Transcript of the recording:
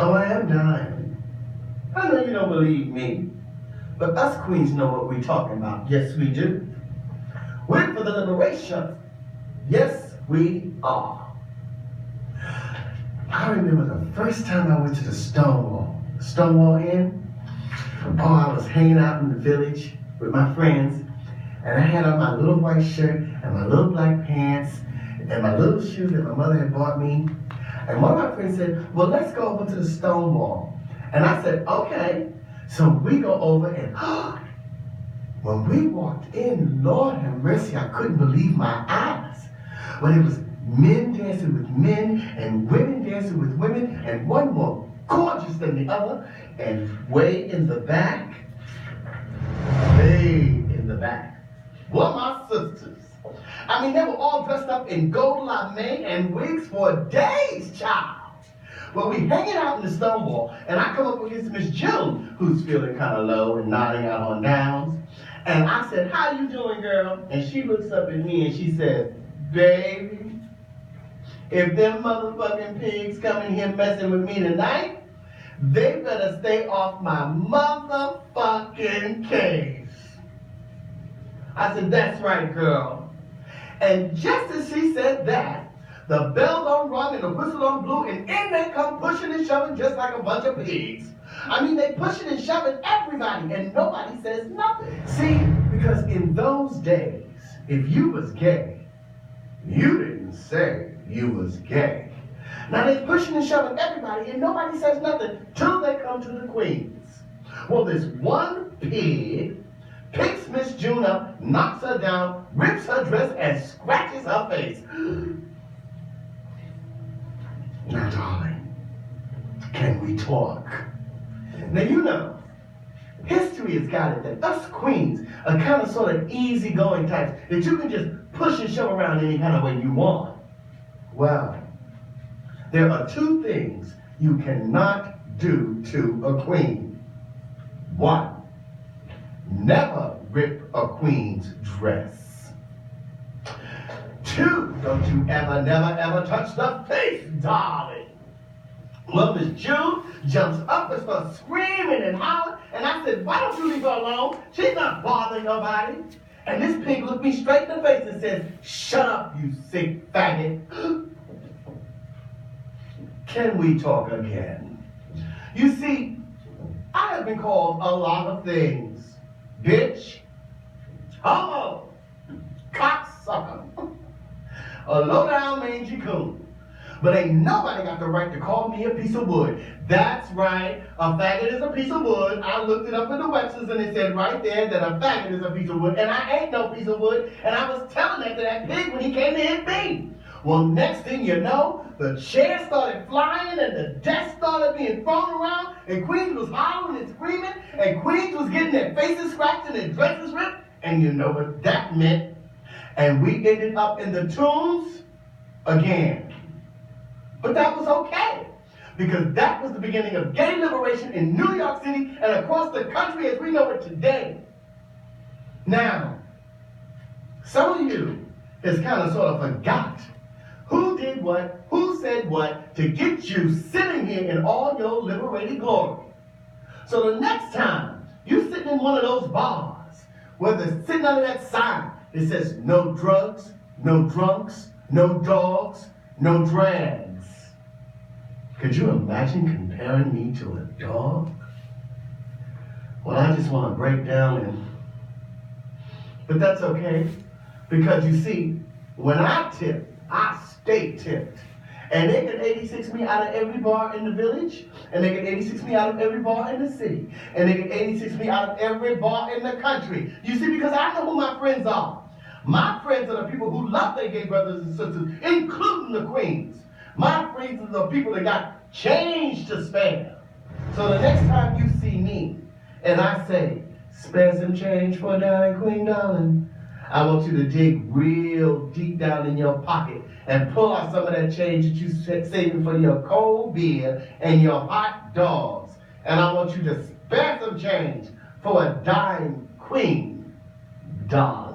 Oh, I am dying. I know you don't believe me, but us queens know what we're talking about. Yes, we do. We're for the liberation. Yes, we are. I remember the first time I went to the Stonewall Inn. Oh, I was hanging out in the village with my friends, and I had on my little white shirt and my little black pants and my little shoes that my mother had bought me. And one of my friends said, well, let's go over to the Stonewall. And I said, okay. So we go over and when we walked in, Lord have mercy, I couldn't believe my eyes. But it was men dancing with men and women dancing with women, and one more gorgeous than the other. And way in the back were my sisters. I mean, they were all dressed up in gold lame and wigs for days, child. Well, we hanging out in the Stonewall, and I come up against Miss June, who's feeling kind of low and nodding out on downs. And I said, how you doing, girl? And she looks up at me and she says, baby, if them motherfucking pigs come in here messing with me tonight, they better stay off my motherfucking case. I said, that's right, girl. And just as she said that, the bell done rung and the whistle done blew, and in they come pushing and shoving just like a bunch of pigs. I mean, they pushing and shoving everybody, and nobody says nothing. See, because in those days, if you was gay, you didn't say you was gay. Now they pushing and shoving everybody, and nobody says nothing till they come to the queens. Well, this one pig picks Miss June up, knocks her down, rips her dress, and scratches her face. Now, darling, can we talk? Now, you know, history has got it that us queens are kind of sort of easygoing types that you can just push and shove around any kind of way you want. Well, there are two things you cannot do to a queen. One, never rip a queen's dress. Two, don't you ever, never, ever touch the face, darling. Well, Miss June jumps up and starts screaming and hollering, and I said, why don't you leave her alone? She's not bothering nobody. And this pig looked me straight in the face and says, shut up, you sick faggot. Can we talk again? You see, I have been called a lot of things. Bitch, homo, cocksucker, a low-down mangy coon. But ain't nobody got the right to call me a piece of wood. That's right, a faggot is a piece of wood. I looked it up in the Webster's and it said right there that a faggot is a piece of wood, and I ain't no piece of wood, and I was telling that to that pig when he came to hit me. Well, next thing you know, the chair started flying and the desk started being thrown around, and Queens was hollering and screaming, and Queens was getting their faces scratched and their dresses ripped, and you know what that meant. And we ended up in the tombs again. But that was okay, because that was the beginning of gay liberation in New York City and across the country as we know it today. Now, some of you has kind of sort of forgot who did what, who said what, to get you sitting here in all your liberated glory. So the next time you sitting in one of those bars where they're sitting under that sign that says no drugs, no drunks, no dogs, no drags. Could you imagine comparing me to a dog? Well, I just want to break down but that's okay, because you see, when I tip, I stay tipped. And they can 86 me out of every bar in the village, and they can 86 me out of every bar in the city, and they can 86 me out of every bar in the country. You see, because I know who my friends are. My friends are the people who love their gay brothers and sisters, including the queens. My friends are the people that got change to spare. So the next time you see me, and I say, spare some change for a dying queen, darling, I want you to dig real deep down in your pocket and pull out some of that change that you saving for your cold beer and your hot dogs. And I want you to spare some change for a dying queen, darling.